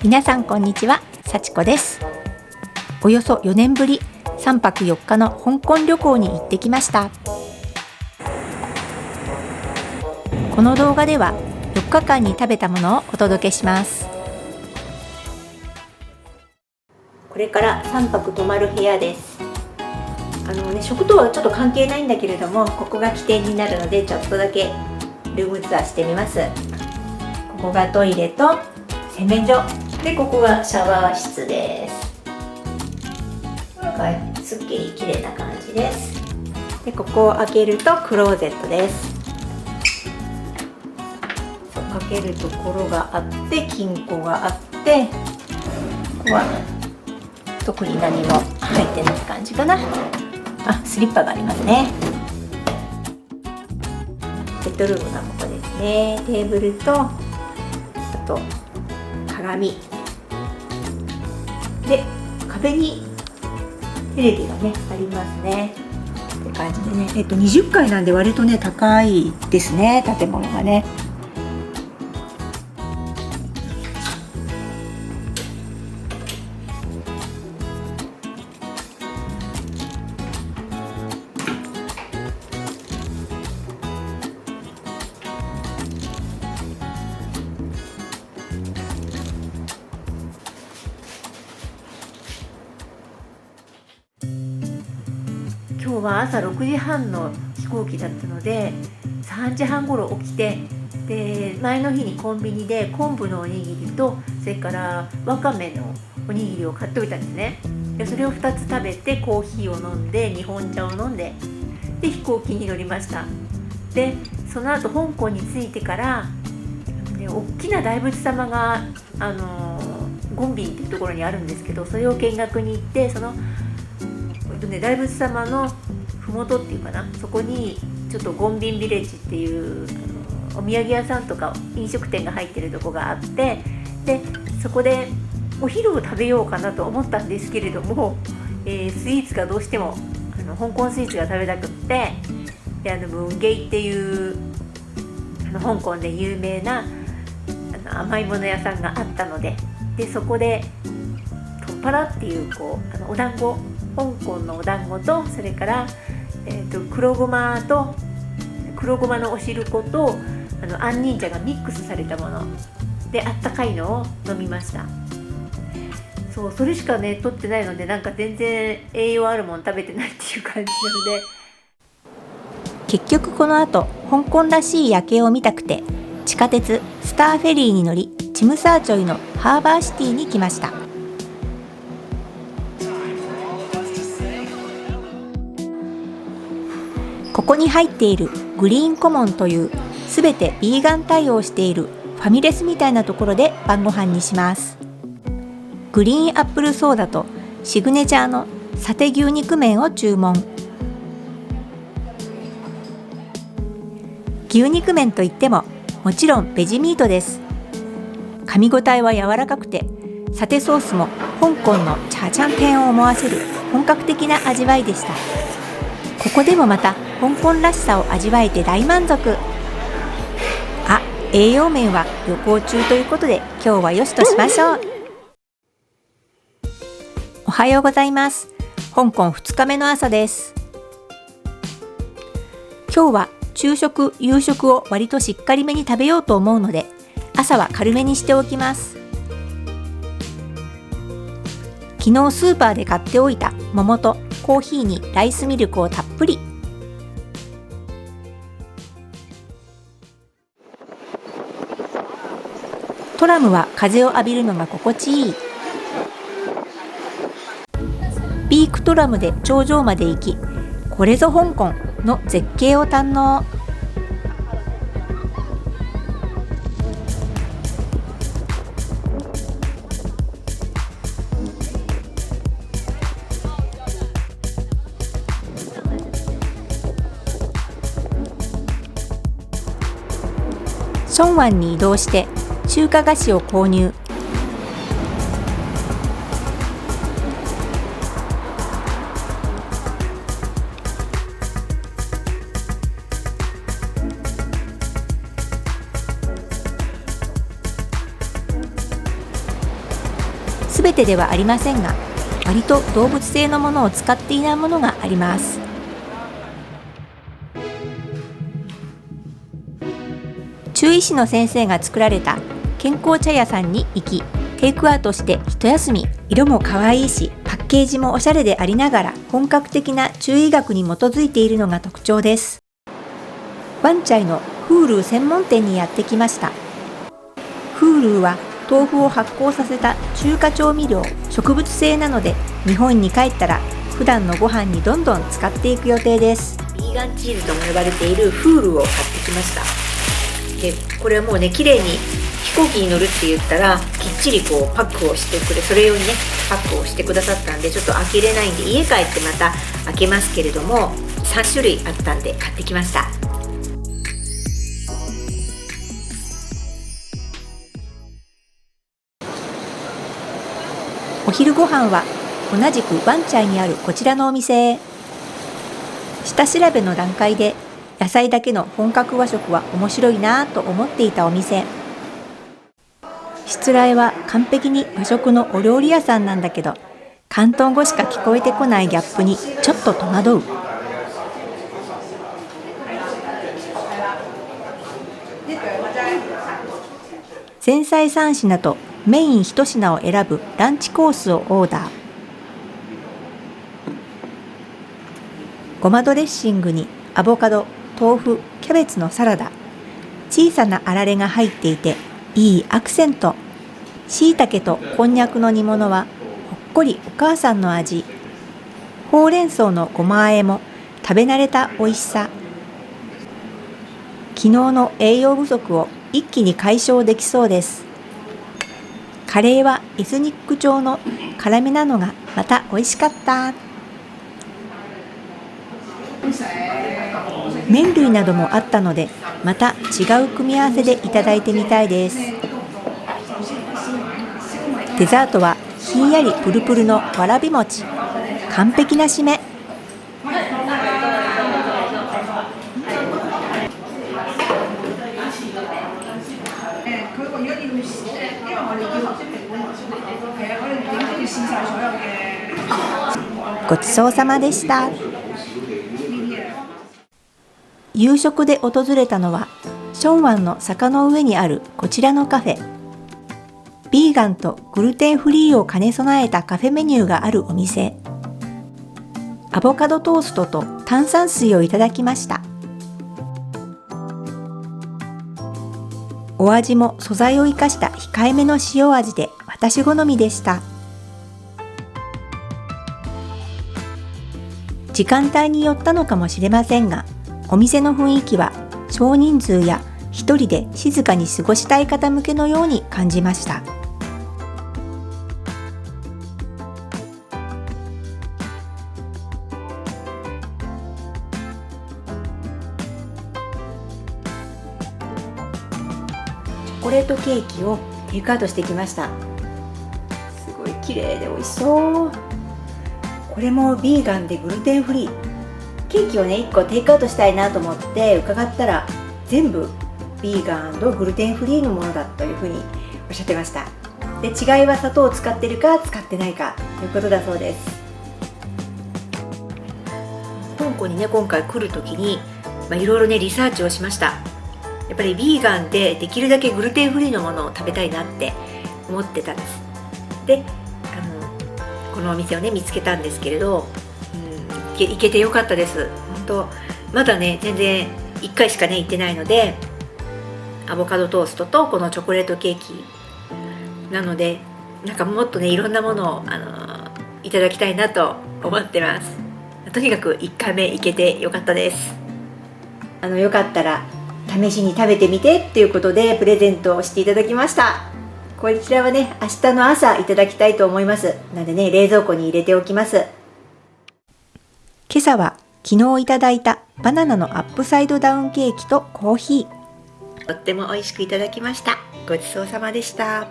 皆さんこんにちは、幸子です。およそ4年ぶり3泊4日の香港旅行に行ってきました。この動画では4日間に食べたものをお届けします。これから3泊泊まる部屋です。食とはちょっと関係ないんだけれども、ここが起点になるのでちょっとだけルームツアーしてみます。ここがトイレと洗面所で、ここがシャワー室です。すっきり綺麗な感じです。で、ここを開けるとクローゼットです。かけるところがあって、金庫があって、ここは特に何も入ってない感じかな。スリッパがありますね。ベッドルームがここですね。テーブルと、あと鏡で、壁にテレビがねありますねって感じでね、20階なんで割とね高いですね、建物がね。今日は朝6時半の飛行機だったので、3時半ごろ起きて、で前の日にコンビニで昆布のおにぎりと、それからわかめのおにぎりを買っておいたんですね。でそれを2つ食べて、コーヒーを飲んで、日本茶を飲んで、で飛行機に乗りました。でその後香港に着いてから、大きな大仏様がゴンビンっていうところにあるんですけど、それを見学に行って、その大仏様の麓っていうかな、そこにちょっとゴンビンビレッジっていうお土産屋さんとか飲食店が入ってるとこがあって、でそこでお昼を食べようかなと思ったんですけれども、スイーツがどうしても香港スイーツが食べたくって、でムンゲイっていう香港で有名な甘いもの屋さんがあったので、そこでトンパラっていうお団子、香港のお団子と、それから、黒ごまのお汁粉と杏仁茶がミックスされたもので、あったかいのを飲みました。それしかね取ってないので、なんか全然栄養あるもの食べてないっていう感じなので、結局この後香港らしい夜景を見たくて、地下鉄スターフェリーに乗り、チムサーチョイのハーバーシティに来ました。ここに入っているグリーンコモンという、すべてビーガン対応しているファミレスみたいなところで晩ご飯にします。グリーンアップルソーダとシグネチャーのサテ牛肉麺を注文。牛肉麺といってももちろんベジミートです。噛み応えは柔らかくて、サテソースも香港のチャーチャンテンを思わせる本格的な味わいでした。ここでもまた香港らしさを味わえて大満足。栄養面は旅行中ということで、今日はよしとしましょう。おはようございます。香港2日目の朝です。今日は昼食夕食を割としっかりめに食べようと思うので、朝は軽めにしておきます。昨日スーパーで買っておいた桃とコーヒーにライスミルクをたっぷり。トラムは風を浴びるのが心地いい。ピークトラムで頂上まで行き、これぞ香港の絶景を堪能。ションワンに移動して中華菓子を購入。全てではありませんが、割と動物性のものを使っていないものがあります。獣医師の先生が作られた健康茶屋さんに行き、テイクアウトして一休み。色も可愛いし、パッケージもおしゃれでありながら、本格的な中医学に基づいているのが特徴です。ワンチャイのフールー専門店にやってきました。フールーは豆腐を発酵させた中華調味料、植物性なので、日本に帰ったら普段のご飯にどんどん使っていく予定です。ビーガンチーズとも呼ばれているフールーを買ってきました。でこれはもうね、綺麗に飛行機に乗るって言ったらきっちりこうパックをしてくれ、それ用にねパックをしてくださったんで、ちょっと開けれないんで家帰ってまた開けますけれども、3種類あったんで買ってきました。お昼ご飯は同じくワンチャイにあるこちらのお店へ。下調べの段階で野菜だけの本格和食は面白いなぁと思っていたお店。しつらえは完璧に和食のお料理屋さんなんだけど、広東語しか聞こえてこないギャップにちょっと戸惑う。前菜3品とメイン1品を選ぶランチコースをオーダー。ごまドレッシングにアボカド、豆腐、キャベツのサラダ、小さなあられが入っていていいアクセント。しいたけとこんにゃくの煮物はほっこりお母さんの味。ほうれん草のごま和えも食べ慣れた美味しさ。昨日の栄養不足を一気に解消できそうです。カレーはエスニック調の辛めなのがまた美味しかった。麺類などもあったので、また違う組み合わせでいただいてみたいです。デザートはひんやりプルプルのわらび餅。完璧な締め。ごちそうさまでした。夕食で訪れたのはションワンの坂の上にあるこちらのカフェ。ビーガンとグルテンフリーを兼ね備えたカフェメニューがあるお店。アボカドトーストと炭酸水をいただきました。お味も素材を生かした控えめの塩味で私好みでした。時間帯によったのかもしれませんが、お店の雰囲気は少人数や一人で静かに過ごしたい方向けのように感じました。チョコレートケーキをテイクアウトしてきました。すごい綺麗で美味しそう。これもビーガンでグルテンフリー。ケーキをね1個テイクアウトしたいなと思って伺ったら、全部ビーガングルテンフリーのものだというふうにおっしゃってました。で、違いは砂糖を使ってるか使ってないかということだそうです。香港にね今回来るときにいろいろねリサーチをしました。やっぱりビーガンでできるだけグルテンフリーのものを食べたいなって思ってたんです。で、このお店をね見つけたんですけれど、行けてよかったです。本当まだね全然1回しかね行ってないので、アボカドトーストとこのチョコレートケーキなので、なんかもっとねいろんなものをいただきたいなと思ってます。とにかく1回目行けてよかったです。よかったら試しに食べてみてっていうことでプレゼントをしていただきました。こちらはね明日の朝いただきたいと思います。なのでね冷蔵庫に入れておきます。今朝は昨日いただいたバナナのアップサイドダウンケーキとコーヒー。とっても美味しくいただきました。ごちそうさまでした。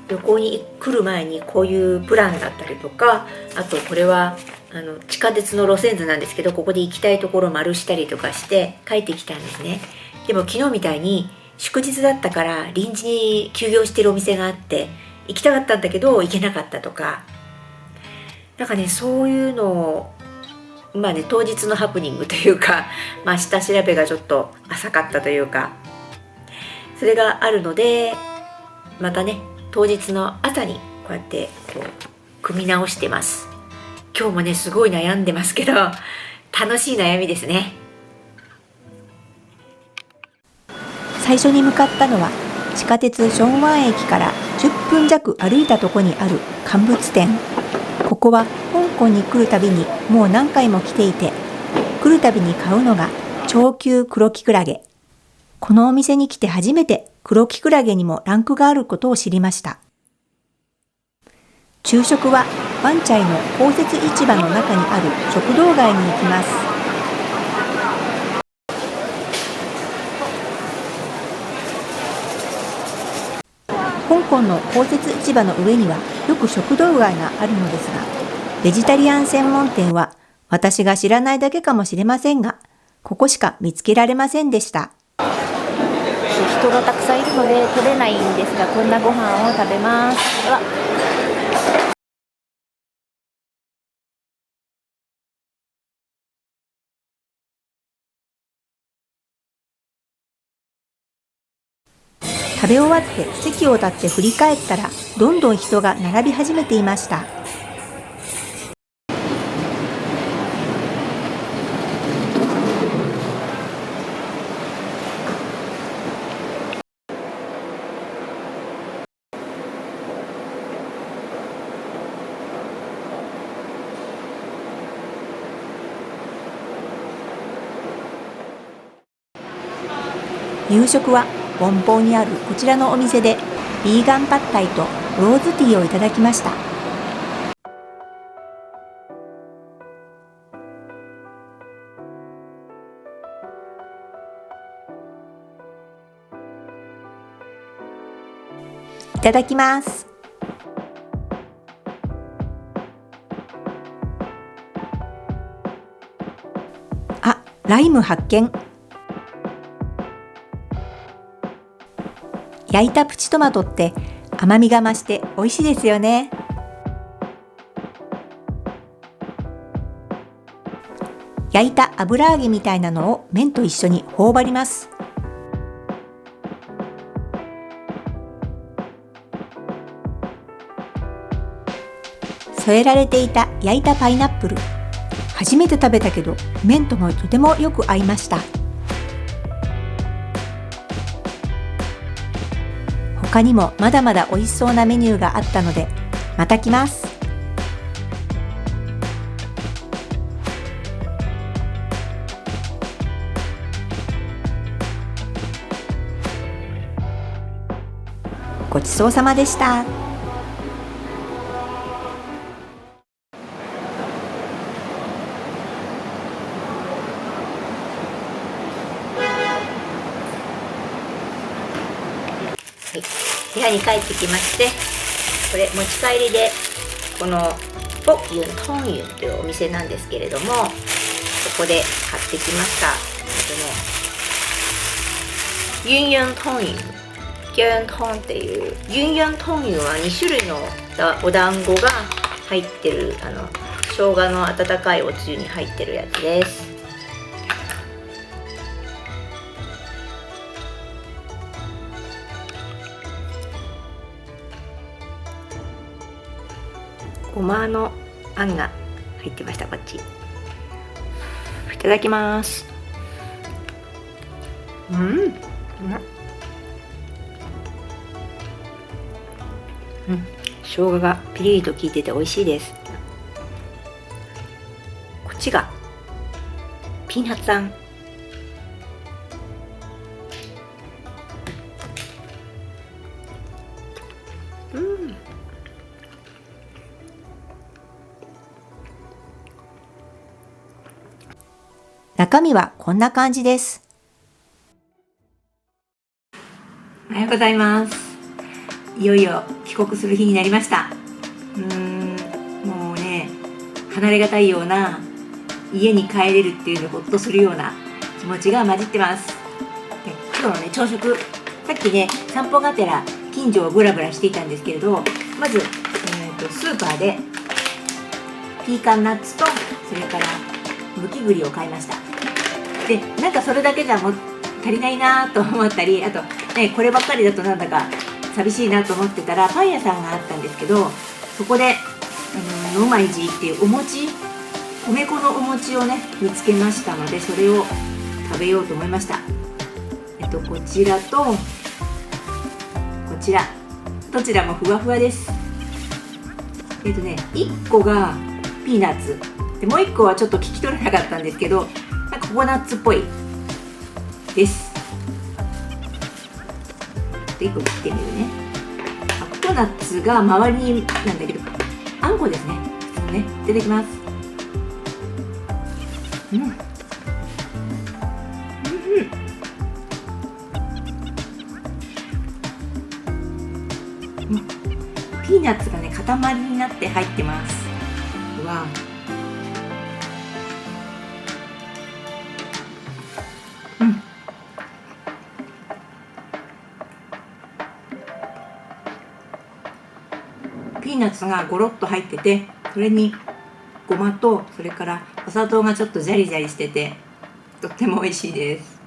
旅行に来る前にこういうプランだったりとか、あとこれは地下鉄の路線図なんですけど、ここで行きたいところを丸したりとかして帰ってきたんですね。でも昨日みたいに祝日だったから臨時に休業してるお店があって行きたかったんだけど行けなかったとか、なんかね、そういうのをまあね、当日のハプニングというか、まあ、下調べがちょっと浅かったというか、それがあるので、またね、当日の朝にこうやってこう組み直してます。今日もね、すごい悩んでますけど、楽しい悩みですね。最初に向かったのは地下鉄ジョンワン駅から10分弱歩いたとこにある乾物店。ここは香港に来るたびにもう何回も来ていて、来るたびに買うのが超級黒キクラゲ。このお店に来て初めて黒キクラゲにもランクがあることを知りました。昼食はワンチャイの公設市場の中にある食堂街に行きます。香港の公設市場の上にはよく食堂街があるのですが、ベジタリアン専門店は私が知らないだけかもしれませんが、ここしか見つけられませんでした。人がたくさんいるので取れないんですが、こんなご飯を食べます。食べ終わって席を立って振り返ったら、どんどん人が並び始めていました。夕食はボンボーにあるこちらのお店でビーガンパッタイとローズティーをいただきました。いただきます。あ、ライム発見。焼いたプチトマトって甘みが増して美味しいですよね。焼いた油揚げみたいなのを麺と一緒に頬張ります。添えられていた焼いたパイナップル。初めて食べたけど麺ともとてもよく合いました。他にもまだまだ美味しそうなメニューがあったので、また来ます。ごちそうさまでした。部屋に帰ってきまして、これ持ち帰りでこのポユントンユンというお店なんですけれども、ここで買ってきました。ユンユントンユン、ユントンっていうユンユントンユンは2種類のお団子が入ってる生姜の温かいおつゆに入ってるやつです。ごまのあんが入ってました。こっちいただきます。生姜がピリリと効いてて美味しいです。こっちがピーナッツあん。中身はこんな感じです。おはようございます。いよいよ帰国する日になりました。もうね、離れがたいような、家に帰れるっていうのほっとするような気持ちが混じってます。で、今日のね、朝食さっきね散歩がてら近所をブラブラしていたんですけれど、まず、スーパーでピーカンナッツとそれからむき栗を買いました。でなんかそれだけじゃもう足りないなと思ったり、あとねこればっかりだとなんだか寂しいなと思ってたら、パン屋さんがあったんですけど、そこでノマイジーっていうお餅、米粉のお餅をね見つけましたので、それを食べようと思いました。こちらとこちら、どちらもふわふわです。1個がピーナッツで、もう1個はちょっと聞き取れなかったんですけど、なんかココナッツっぽいです。1個切ってみるね。ココナッツが周りになんだけど、あんこですね、普通のね。いただきます。ピーナッツがね塊になって入ってます。うわ、ピーナッツがゴロッと入ってて、それにごまとそれからお砂糖がちょっとジャリジャリしてて、とっても美味しいです。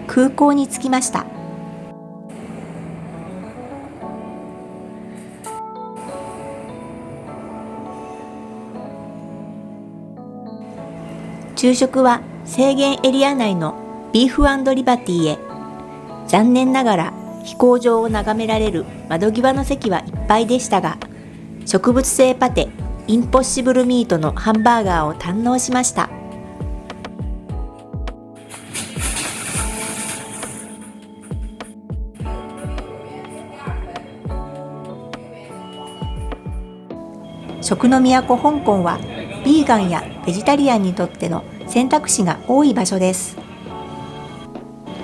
空港に着きました。昼食は制限エリア内のビーフ&リバティへ。残念ながら飛行場を眺められる窓際の席はいっぱいでしたが、植物性パテインポッシブルミートのハンバーガーを堪能しました。食の都香港はビーガンやベジタリアンにとっての選択肢が多い場所です。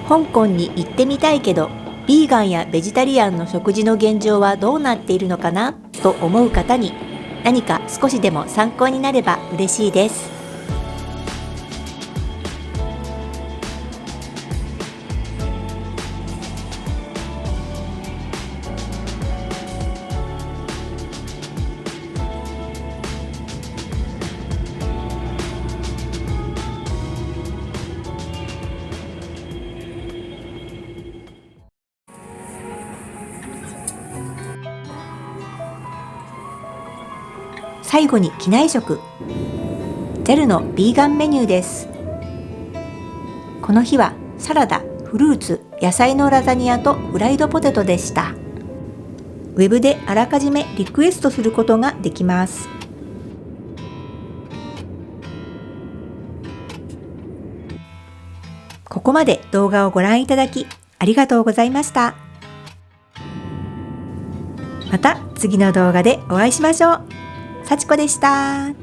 香港に行ってみたいけど、ビーガンやベジタリアンの食事の現状はどうなっているのかなと思う方に、何か少しでも参考になれば嬉しいです。最後に機内食、JAL のビーガンメニューです。この日はサラダ、フルーツ、野菜のラザニアとフライドポテトでした。ウェブであらかじめリクエストすることができます。ここまで動画をご覧いただきありがとうございました。また次の動画でお会いしましょう。幸子でした。